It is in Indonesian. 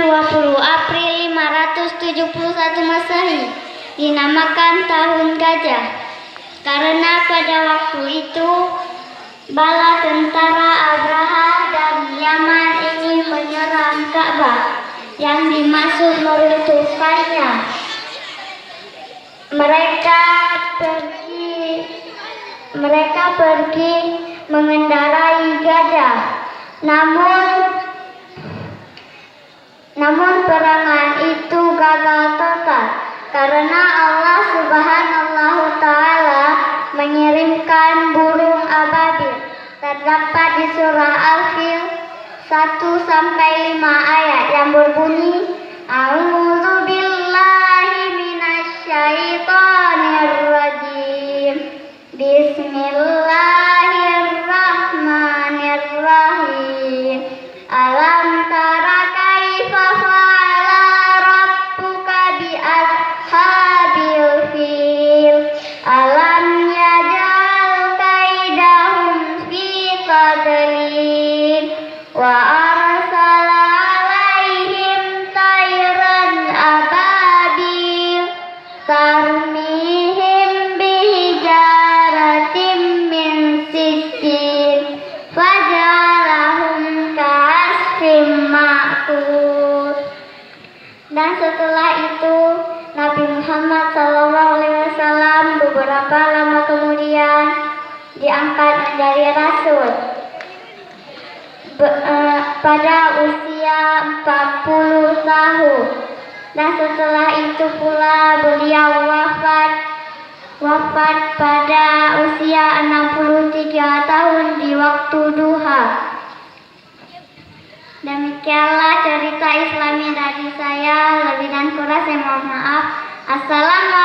20 April 571 Masehi dinamakan Tahun Gajah karena pada waktu itu bala tentara Abraha dan Yaman ingin menyerang Ka'bah yang dimaksud meruntuhkannya. Mereka pergi mengendarai gajah. Namun perangan itu gagal total karena Allah Subhanahu wa taala mengirimkan burung ababil. Terdapat di surah Al-Fil 1-5 ayat yang berbunyi A'udzu billahi minasyaitonir rajim. Bismillahirrahmanirrahim. Alam tara kaifa fa'ala rabbuka bi ashabil fil. Alam yaj'al kaidahum fi tadlil wa arsala 'alaihim tayran ababil tarmihim bihijaratin min sijil faj'alahum ka'asfin ma'kul. Dan setelah itu Nabi Muhammad SAW beberapa lama kemudian diangkat menjadi Rasul pada usia 40 tahun. Dan setelah itu pula beliau wafat pada usia 63 tahun di waktu duha. Demikianlah cerita Islami dari saya. Lebih dan kurang saya mohon maaf. Assalamualaikum